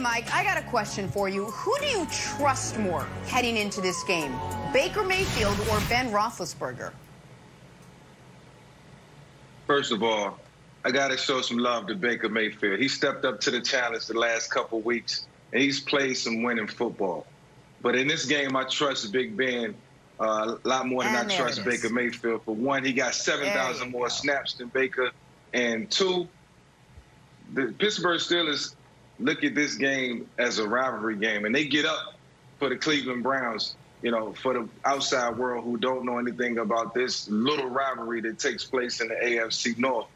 Mike, I got a question for you. Who do you trust more heading into this game, Baker Mayfield or Ben Roethlisberger? First of all, I got to show some love to Baker Mayfield. He stepped up to the challenge the last couple weeks, and he's played some winning football. But in this game, I trust Big Ben a lot more than I trust Baker Mayfield. For one, he got 7,000 more snaps than Baker. And two, the Pittsburgh Steelers look at this game as a rivalry game, and they get up for the Cleveland Browns. You know, for the outside world who don't know anything about this little rivalry that takes place in the AFC North.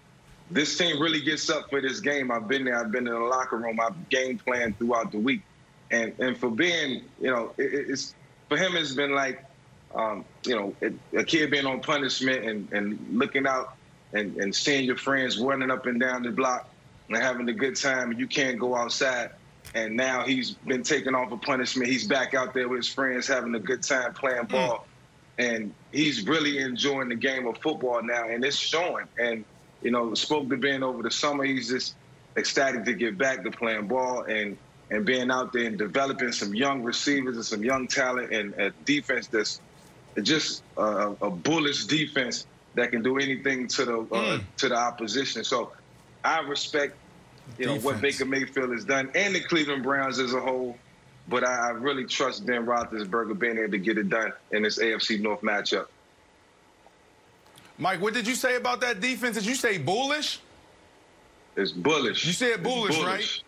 This team really gets up for this game. I've been there. I've been in the locker room. I've game planned throughout the week. And for Ben, you know, it's for him, it's been like, you know, a kid being on punishment and looking out and seeing your friends running up and down the block and having a good time, and you can't go outside. And now he's been taken off of punishment. He's back out there with his friends having a good time playing ball. And he's really enjoying the game of football now, and it's showing. And, you know, spoke to Ben over the summer. He's just ecstatic to get back to playing ball and being out there and developing some young receivers and some young talent and a defense that's just a bullish defense that can do anything to the opposition. So I respect what Baker Mayfield has done and the Cleveland Browns as a whole, but I really trust Ben Roethlisberger being able to get it done in this AFC North matchup. Mike, what did you say about that defense? Did you say bullish? It's bullish. You said bullish, right?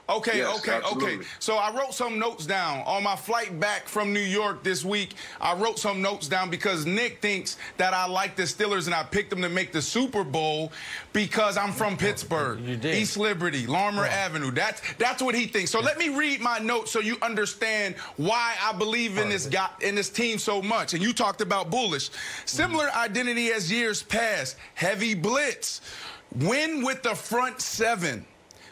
Okay, yes, okay. So I wrote some notes down. On my flight back from New York this week, I wrote some notes down because Nick thinks that I like the Steelers and I picked them to make the Super Bowl because I'm from Pittsburgh. You did. East Liberty, Larmer Avenue. That's what he thinks. So let me read my notes so you understand why I believe in this team so much. And you talked about bullish. Similar identity as years past. Heavy blitz. Win with the front seven.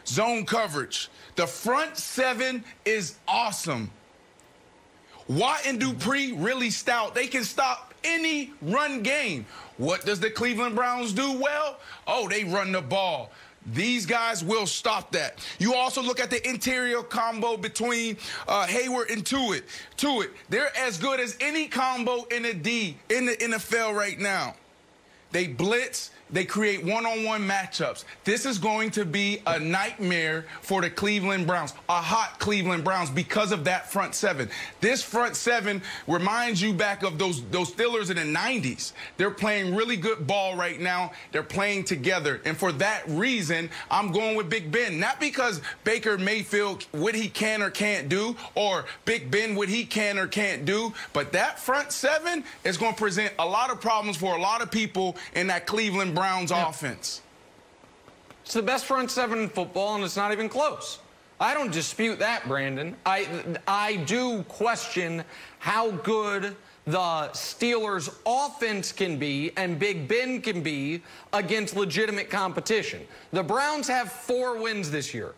Zone coverage. The front seven is awesome. Watt and Dupree really stout. They can stop any run game. What does the Cleveland Browns do well? Oh, they run the ball. These guys will stop that. You also look at the interior combo between Hayward and Tuitt. They're as good as any combo in the NFL right now. They blitz. They create one-on-one matchups. This is going to be a nightmare for the Cleveland Browns, a hot Cleveland Browns because of that front seven. This front seven reminds you back of those Steelers in the 90s. They're playing really good ball right now. They're playing together. And for that reason, I'm going with Big Ben. Not because Baker Mayfield, what he can or can't do, or Big Ben, what he can or can't do, but that front seven is going to present a lot of problems for a lot of people in that Cleveland Browns offense. It's the best front seven in football, and it's not even close. I don't dispute that, Brandon. I do question how good the Steelers' offense can be and Big Ben can be against legitimate competition. The Browns have 4 wins this year.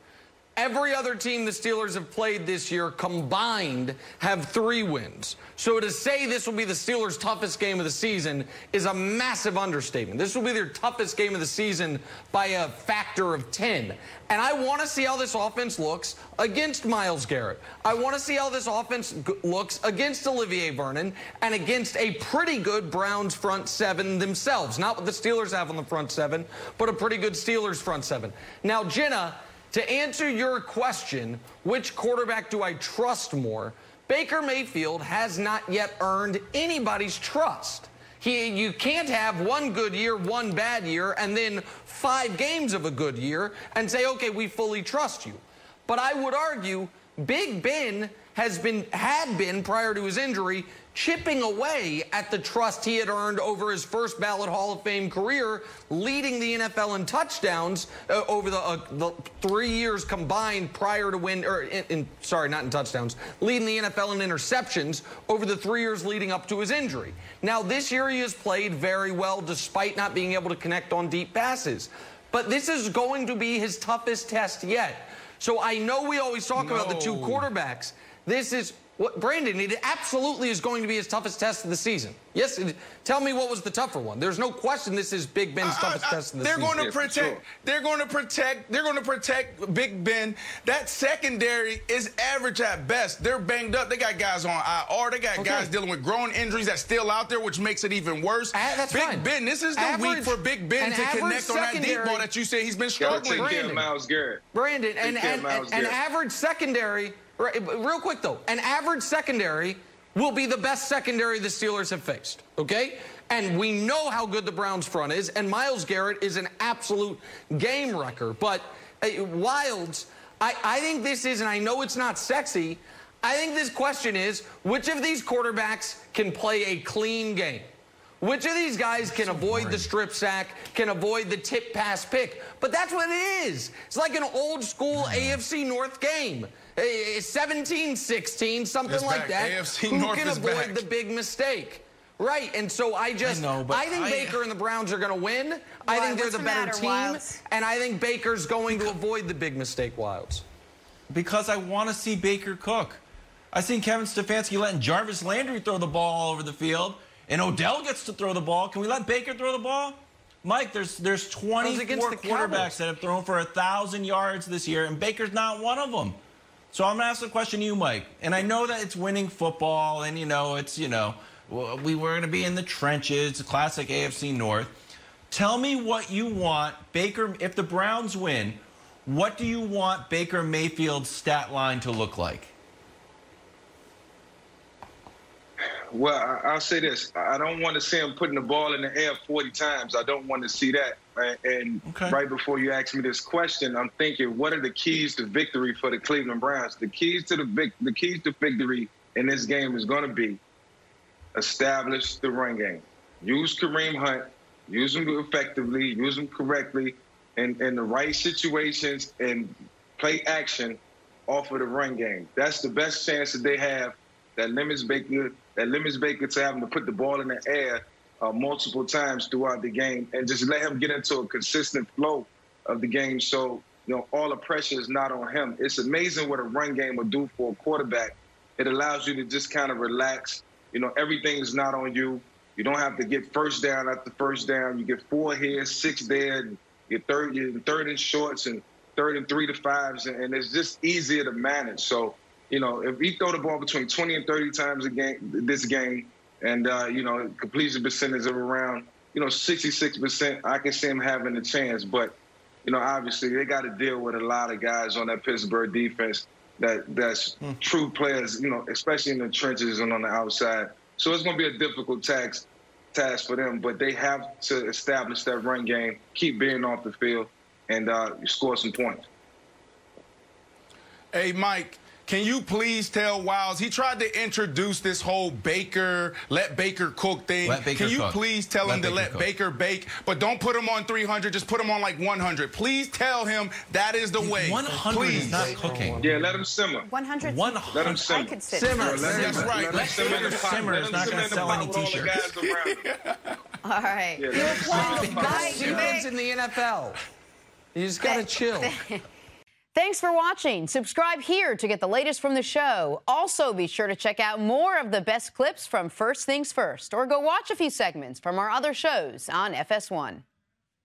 Every other team the Steelers have played this year combined have 3 wins. So to say this will be the Steelers' toughest game of the season is a massive understatement. This will be their toughest game of the season by a factor of 10. And I want to see how this offense looks against Myles Garrett. I want to see how this offense looks against Olivier Vernon and against a pretty good Browns front seven themselves. Not what the Steelers have on the front seven, but a pretty good Steelers front seven. Now, Jenna, to answer your question, which quarterback do I trust more? Baker Mayfield has not yet earned anybody's trust. You can't have 1 good year, 1 bad year, and then 5 games of a good year and say, okay, we fully trust you. But I would argue Big Ben had been, prior to his injury, chipping away at the trust he had earned over his first ballot Hall of Fame career, leading the NFL in touchdowns over the 3 years combined prior to sorry, not in touchdowns, leading the NFL in interceptions over the 3 years leading up to his injury. Now, this year he has played very well despite not being able to connect on deep passes. But this is going to be his toughest test yet. So I know we always talk about the 2 quarterbacks. this is what, Brandon, it absolutely is going to be his toughest test of the season. Yes, tell me what was the tougher one. There's no question this is Big Ben's toughest test of the season. They're going to protect Big Ben. That secondary is average at best. They're banged up. They got guys on IR. They got guys dealing with growing injuries that's still out there, which makes it even worse. That's Big Ben, this is the week for Big Ben to connect on that deep ball that you say he's been struggling. Take care of Myles Garrett. Brandon, and average secondary. Real quick, though, an average secondary will be the best secondary the Steelers have faced, okay? And we know how good the Browns' front is, and Myles Garrett is an absolute game wrecker. But Wilds, I think this is, and I know it's not sexy, I think this question is, which of these quarterbacks can play a clean game? Which of these guys can avoid the strip sack, can avoid the tip pass pick? But that's what it is. It's like an old school AFC North game. 17-16, something like that. AFC Who North can is avoid back. the big mistake? Right, and so I think Baker and the Browns are going to win. I think they're the better team, Wilds? and I think Baker's going to avoid the big mistake, Wilds. Because I want to see Baker cook. I seen Kevin Stefanski letting Jarvis Landry throw the ball all over the field, and Odell gets to throw the ball. Can we let Baker throw the ball? Mike, there's 24 quarterbacks that have thrown for 1,000 yards this year, and Baker's not one of them. So I'm going to ask the question to you, Mike. And I know that it's winning football, and, we were going to be in the trenches, the classic AFC North. Tell me what you want Baker, if the Browns win, what do you want Baker Mayfield's stat line to look like? Well, I'll say this. I don't want to see him putting the ball in the air 40 times. I don't want to see that. And right before you ask me this question, I'm thinking, what are the keys to victory for the Cleveland Browns? The keys to victory in this game is going to be establish the run game. Use Kareem Hunt. Use him effectively. Use him correctly in the right situations and play action off of the run game. That's the best chance that they have. That limits Baker to having to put the ball in the air multiple times throughout the game, and just let him get into a consistent flow of the game. So, all the pressure is not on him. It's amazing what a run game will do for a quarterback. It allows you to just kind of relax. Everything is not on you. You don't have to get first down after first down. You get 4 here, 6 there, you're third and shorts and 3rd and 3 to 5s, and it's just easier to manage. So, if he throw the ball between 20 and 30 times this game, and, completion percentage of around, 66%, I can see him having a chance. But, obviously they got to deal with a lot of guys on that Pittsburgh defense that's true players, especially in the trenches and on the outside. So it's going to be a difficult task for them, but they have to establish that run game, keep being off the field, and score some points. Hey, Mike, can you please tell Wilds, he tried to introduce this whole let Baker cook thing. Can you please tell him to let Baker bake, but don't put him on 300, just put him on like 100. Please tell him that is the way. 100 is not cooking. Yeah, let him simmer. 100? Let him simmer. I could sit. Simmer. That's right. Let Baker simmer is not going to sell any T-shirts. All right. He lives in the NFL. You just got to chill. Thanks for watching. Subscribe here to get the latest from the show. Also, be sure to check out more of the best clips from First Things First, or go watch a few segments from our other shows on FS1.